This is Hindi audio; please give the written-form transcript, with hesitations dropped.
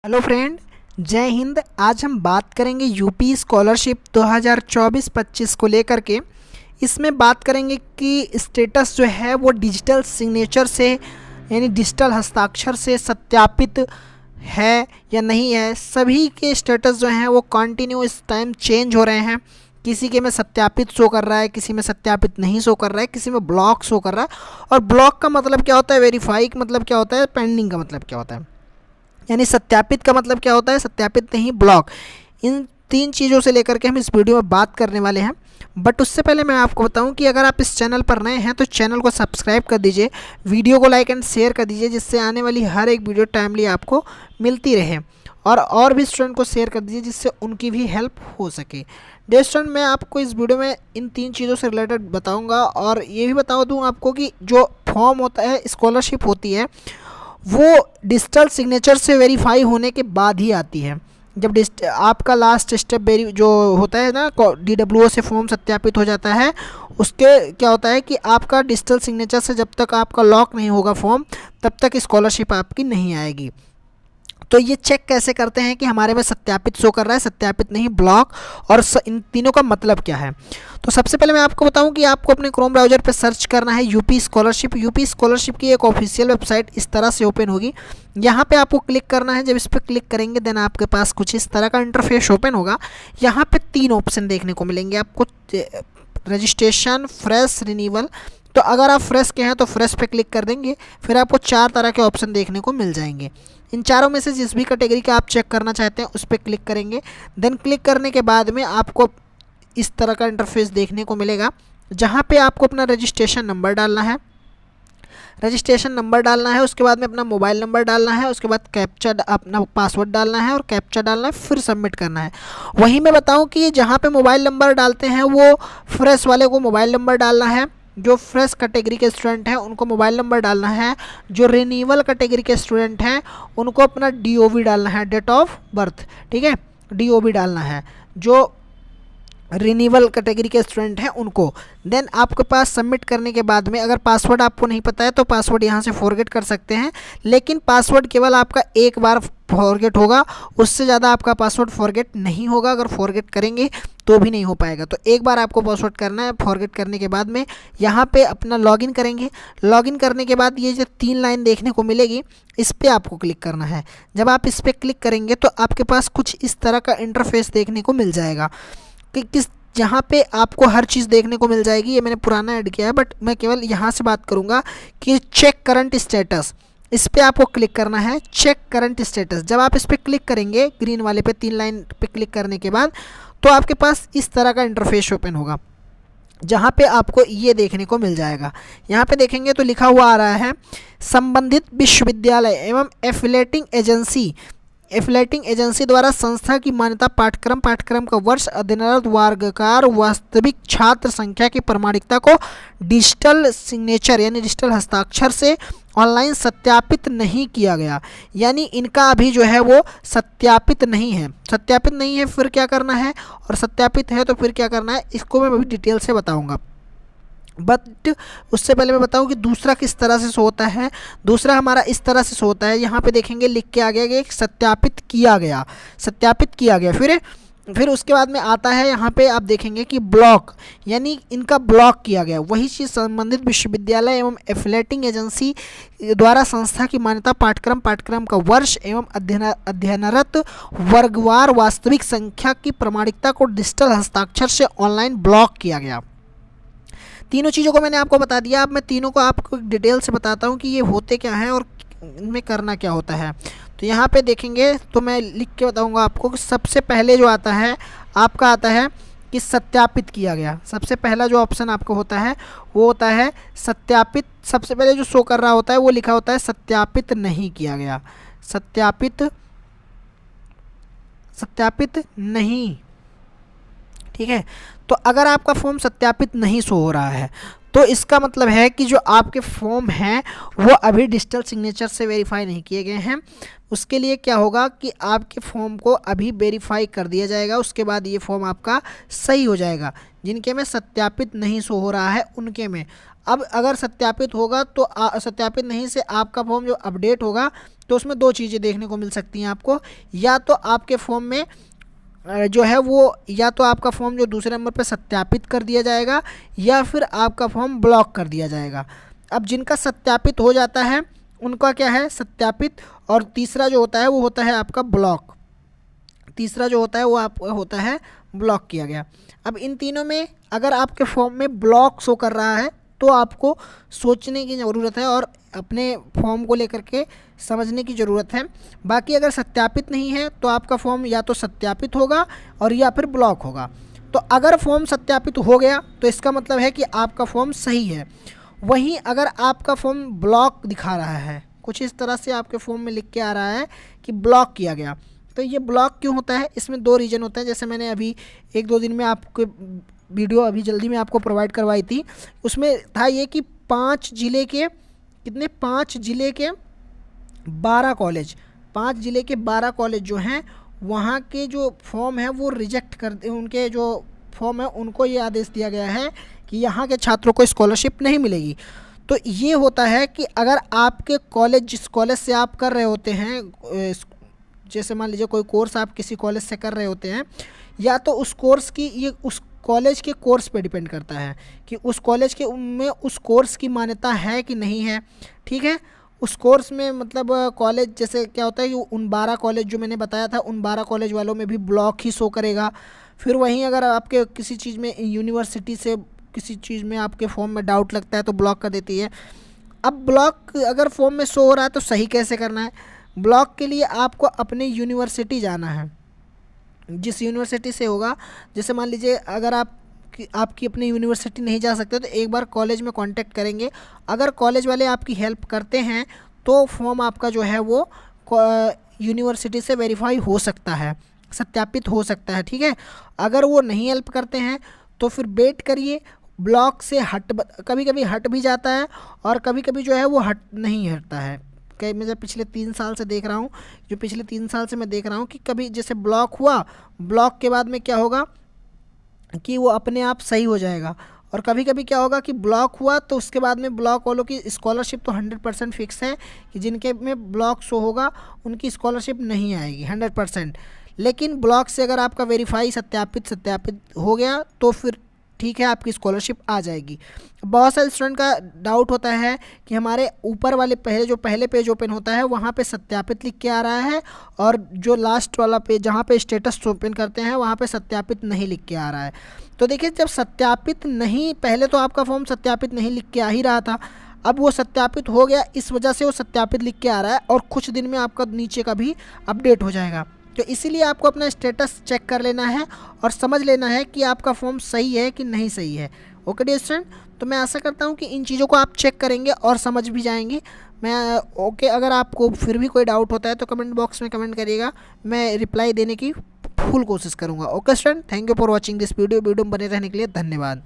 हेलो फ्रेंड, जय हिंद। आज हम बात करेंगे यूपी स्कॉलरशिप 2024-25 को लेकर के। इसमें बात करेंगे कि स्टेटस जो है वो डिजिटल सिग्नेचर से यानी डिजिटल हस्ताक्षर से सत्यापित है या नहीं है। सभी के स्टेटस जो हैं वो कंटिन्यू इस टाइम चेंज हो रहे हैं। किसी के में सत्यापित शो कर रहा है, किसी में सत्यापित नहीं शो कर रहा है, किसी में ब्लॉक शो कर रहा है। और ब्लॉक का मतलब क्या होता है, वेरीफाई का मतलब क्या होता है, पेंडिंग का मतलब क्या होता है। यानी सत्यापित का मतलब क्या होता है, सत्यापित नहीं ब्लॉक। इन तीन चीज़ों से लेकर के हम इस वीडियो में बात करने वाले हैं। बट उससे पहले मैं आपको बताऊं कि अगर आप इस चैनल पर नए हैं तो चैनल को सब्सक्राइब कर दीजिए, वीडियो को लाइक एंड शेयर कर दीजिए, जिससे आने वाली हर एक वीडियो टाइमली आपको मिलती रहे। और भी स्टूडेंट को शेयर कर दीजिए जिससे उनकी भी हेल्प हो सके। डियर स्टूडेंट, मैं आपको इस वीडियो में इन तीन चीज़ों से रिलेटेड बताऊंगा और ये भी बता दूं आपको कि जो फॉर्म होता है, स्कॉलरशिप होती है, वो डिजिटल सिग्नेचर से वेरीफाई होने के बाद ही आती है। जब आपका लास्ट स्टेप जो होता है ना, DWO से फॉर्म सत्यापित हो जाता है, उसके क्या होता है कि आपका डिजिटल सिग्नेचर से जब तक आपका लॉक नहीं होगा फॉर्म, तब तक स्कॉलरशिप आपकी नहीं आएगी। तो ये चेक कैसे करते हैं कि हमारे में सत्यापित शो कर रहा है, सत्यापित नहीं ब्लॉक, और इन तीनों का मतलब क्या है। तो सबसे पहले मैं आपको बताऊं कि आपको अपने क्रोम ब्राउज़र पे सर्च करना है यूपी स्कॉलरशिप। यूपी स्कॉलरशिप की एक ऑफिशियल वेबसाइट इस तरह से ओपन होगी। यहाँ पे आपको क्लिक करना है। जब इस पर क्लिक करेंगे देन आपके पास कुछ इस तरह का इंटरफेस ओपन होगा। यहाँ पे तीन ऑप्शन देखने को मिलेंगे आपको, रजिस्ट्रेशन, फ्रेश, रिन्यूअल। तो अगर आप फ्रेश के हैं तो फ्रेश पे क्लिक कर देंगे, फिर आपको चार तरह के ऑप्शन देखने को मिल जाएंगे। इन चारों में से जिस भी कैटेगरी का आप चेक करना चाहते हैं उस पर क्लिक करेंगे। देन क्लिक करने के बाद में आपको इस तरह का इंटरफेस देखने को मिलेगा, जहाँ पे आपको अपना रजिस्ट्रेशन नंबर डालना है। उसके बाद में अपना मोबाइल नंबर डालना है, उसके बाद कैप्चा, अपना पासवर्ड डालना है और कैप्चा डालना है, फिर सबमिट करना है। वहीं मैं बताऊं कि जहाँ पे मोबाइल नंबर डालते हैं वो फ्रेश वाले को मोबाइल नंबर डालना है, जो फ्रेश कैटेगरी के स्टूडेंट हैं उनको मोबाइल नंबर डालना है, जो रिन्यूअल कैटेगरी के स्टूडेंट हैं उनको अपना DOB डालना है, डेट ऑफ बर्थ। ठीक है, DOB डालना है जो रिन्यूअल कैटेगरी के स्टूडेंट हैं उनको। देन आपके पास सबमिट करने के बाद में अगर पासवर्ड आपको नहीं पता है तो पासवर्ड यहाँ से फॉरगेट कर सकते हैं, लेकिन पासवर्ड केवल आपका एक बार फॉरगेट होगा, उससे ज़्यादा आपका पासवर्ड फॉरगेट नहीं होगा। अगर फॉरगेट करेंगे तो भी नहीं हो पाएगा। तो एक बार आपको पासवर्ड करना है। फॉरगेट करने के बाद में यहाँ पे अपना लॉगिन करेंगे। लॉगिन करने के बाद ये जो तीन लाइन देखने को मिलेगी, इस पर आपको क्लिक करना है। जब आप इस पर क्लिक करेंगे तो आपके पास कुछ इस तरह का इंटरफेस देखने को मिल जाएगा कि जहाँ पे आपको हर चीज़ देखने को मिल जाएगी। ये मैंने पुराना ऐड किया है बट मैं केवल यहाँ से बात करूँगा कि चेक करंट स्टेटस, इस पर आपको क्लिक करना है। चेक करंट स्टेटस, जब आप इस पर क्लिक करेंगे ग्रीन वाले पे, तीन लाइन पे क्लिक करने के बाद, तो आपके पास इस तरह का इंटरफेस ओपन होगा, जहाँ पे आपको ये देखने को मिल जाएगा। यहाँ पे देखेंगे तो लिखा हुआ आ रहा है, संबंधित विश्वविद्यालय एवं एफिलेटिंग एजेंसी द्वारा संस्था की मान्यता पाठ्यक्रम का वर्ष, अध्ययनरत वर्गकार, वास्तविक छात्र संख्या की प्रमाणिकता को डिजिटल सिग्नेचर यानी डिजिटल हस्ताक्षर से ऑनलाइन सत्यापित नहीं किया गया। यानी इनका अभी जो है वो सत्यापित नहीं है। सत्यापित नहीं है फिर क्या करना है, और सत्यापित है तो फिर क्या करना है, इसको मैं अभी डिटेल से बताऊँगा। बट उससे पहले मैं बताऊं कि दूसरा किस तरह से शो होता है। दूसरा हमारा इस तरह से शो होता है, यहाँ पे देखेंगे लिख के आ गया कि सत्यापित किया गया। फिर उसके बाद में आता है, यहाँ पे आप देखेंगे कि ब्लॉक, यानी इनका ब्लॉक किया गया। वही चीज़ संबंधित विश्वविद्यालय एवं एफिलेटिंग एजेंसी द्वारा संस्था की मान्यता पाठ्यक्रम का वर्ष एवं अध्ययनरत वर्गवार वास्तविक संख्या की प्रमाणिकता को डिजिटल हस्ताक्षर से ऑनलाइन ब्लॉक किया गया। तीनों चीज़ों को मैंने आपको बता दिया। अब मैं तीनों को आपको डिटेल से बताता हूँ कि ये होते क्या हैं और इनमें करना क्या होता है। तो यहाँ पे देखेंगे तो मैं लिख के बताऊँगा आपको कि सबसे पहले जो आता है आपका आता है कि सत्यापित किया गया। सबसे पहला जो ऑप्शन आपको होता है वो होता है सत्यापित। सबसे पहले जो शो कर रहा होता है वो लिखा होता है सत्यापित नहीं किया गया, सत्यापित नहीं। ठीक है, तो अगर आपका फॉर्म सत्यापित नहीं शो हो रहा है तो इसका मतलब है कि जो आपके फॉर्म हैं वो अभी डिजिटल सिग्नेचर से वेरीफाई नहीं किए गए हैं। उसके लिए क्या होगा कि आपके फॉर्म को अभी वेरीफाई कर दिया जाएगा, उसके बाद ये फॉर्म आपका सही हो जाएगा। जिनके में सत्यापित नहीं शो हो रहा है उनके में। अब अगर सत्यापित होगा तो सत्यापित नहीं से आपका फॉर्म जो अपडेट होगा तो उसमें दो चीज़ें देखने को मिल सकती हैं आपको, या तो आपके फॉर्म में जो है वो, या तो आपका फॉर्म जो दूसरे नंबर पर सत्यापित कर दिया जाएगा या फिर आपका फॉर्म ब्लॉक कर दिया जाएगा। अब जिनका सत्यापित हो जाता है उनका क्या है, सत्यापित, और तीसरा जो होता है वो होता है आपका ब्लॉक। तीसरा जो होता है वो आपका होता है ब्लॉक किया गया। अब इन तीनों में अगर आपके फॉर्म में ब्लॉक शो कर रहा है तो आपको सोचने की ज़रूरत है और अपने फॉर्म को लेकर के समझने की ज़रूरत है। बाकी अगर सत्यापित नहीं है तो आपका फॉर्म या तो सत्यापित होगा और या फिर ब्लॉक होगा। तो अगर फॉर्म सत्यापित हो गया तो इसका मतलब है कि आपका फॉर्म सही है। वहीं अगर आपका फॉर्म ब्लॉक दिखा रहा है, कुछ इस तरह से आपके फॉर्म में लिख के आ रहा है कि ब्लॉक किया गया, तो ये ब्लॉक क्यों होता है, इसमें दो रीज़न होते हैं। जैसे मैंने अभी 1-2 दिन में आपको वीडियो अभी जल्दी में आपको प्रोवाइड करवाई थी, उसमें था ये कि 5 ज़िले के 12 कॉलेज, 5 ज़िले के 12 कॉलेज जो हैं वहाँ के जो फॉर्म है वो रिजेक्ट कर, उनके जो फॉर्म है उनको ये आदेश दिया गया है कि यहाँ के छात्रों को स्कॉलरशिप नहीं मिलेगी। तो ये होता है कि अगर आपके कॉलेज, जिस कॉलेज से आप कर रहे होते हैं, जैसे मान लीजिए कोई कोर्स आप किसी कॉलेज से कर रहे होते हैं, या तो उस कोर्स की, ये उस कॉलेज के कोर्स पे डिपेंड करता है कि उस कॉलेज के में उस कोर्स की मान्यता है कि नहीं है। ठीक है, उस कोर्स में मतलब कॉलेज, जैसे क्या होता है कि उन 12 कॉलेज जो मैंने बताया था उन 12 कॉलेज वालों में भी ब्लॉक ही शो करेगा। फिर वहीं अगर आपके किसी चीज़ में, यूनिवर्सिटी से किसी चीज़ में आपके फॉर्म में डाउट लगता है तो ब्लॉक कर देती है। अब ब्लॉक अगर फॉर्म में शो हो रहा है तो सही कैसे करना है, ब्लॉक के लिए आपको अपने यूनिवर्सिटी जाना है। जिस यूनिवर्सिटी से होगा, जैसे मान लीजिए अगर आपकी अपनी यूनिवर्सिटी नहीं जा सकते तो एक बार कॉलेज में कांटेक्ट करेंगे। अगर कॉलेज वाले आपकी हेल्प करते हैं तो फॉर्म आपका जो है वो यूनिवर्सिटी से वेरीफाई हो सकता है, सत्यापित हो सकता है। ठीक है, अगर वो नहीं हेल्प करते हैं तो फिर वेट करिए, ब्लॉक से कभी कभी हट भी जाता है और कभी कभी जो है वो नहीं हटता है। कई मैं जब पिछले 3 साल से देख रहा हूँ, मैं देख रहा हूँ कि कभी जैसे ब्लॉक हुआ, ब्लॉक के बाद में क्या होगा कि वो अपने आप सही हो जाएगा, और कभी कभी क्या होगा कि ब्लॉक हुआ तो उसके बाद में ब्लॉक वालों की स्कॉलरशिप तो 100% फिक्स है कि जिनके में ब्लॉक शो होगा उनकी स्कॉलरशिप नहीं आएगी 100%। लेकिन ब्लॉक से अगर आपका वेरीफाई सत्यापित हो गया तो फिर ठीक है, आपकी स्कॉलरशिप आ जाएगी। बहुत सारे स्टूडेंट का डाउट होता है कि हमारे ऊपर वाले पहले पेज ओपन होता है वहाँ पे सत्यापित लिख के आ रहा है, और जो लास्ट वाला पेज जहाँ पे स्टेटस ओपन करते हैं वहाँ पे सत्यापित नहीं लिख के आ रहा है। तो देखिए, जब सत्यापित नहीं, पहले तो आपका फॉर्म सत्यापित नहीं लिख के आ ही रहा था, अब वो सत्यापित हो गया, इस वजह से वो सत्यापित लिख के आ रहा है, और कुछ दिन में आपका नीचे का भी अपडेट हो जाएगा। तो इसीलिए आपको अपना स्टेटस चेक कर लेना है और समझ लेना है कि आपका फॉर्म सही है कि नहीं सही है। ओके डियर स्टूडेंट, तो मैं आशा करता हूँ कि इन चीज़ों को आप चेक करेंगे और समझ भी जाएंगे। अगर आपको फिर भी कोई डाउट होता है तो कमेंट बॉक्स में कमेंट करिएगा, मैं रिप्लाई देने की फुल कोशिश करूँगा। Okay student, thank you for watching this video में बने रहने के लिए धन्यवाद।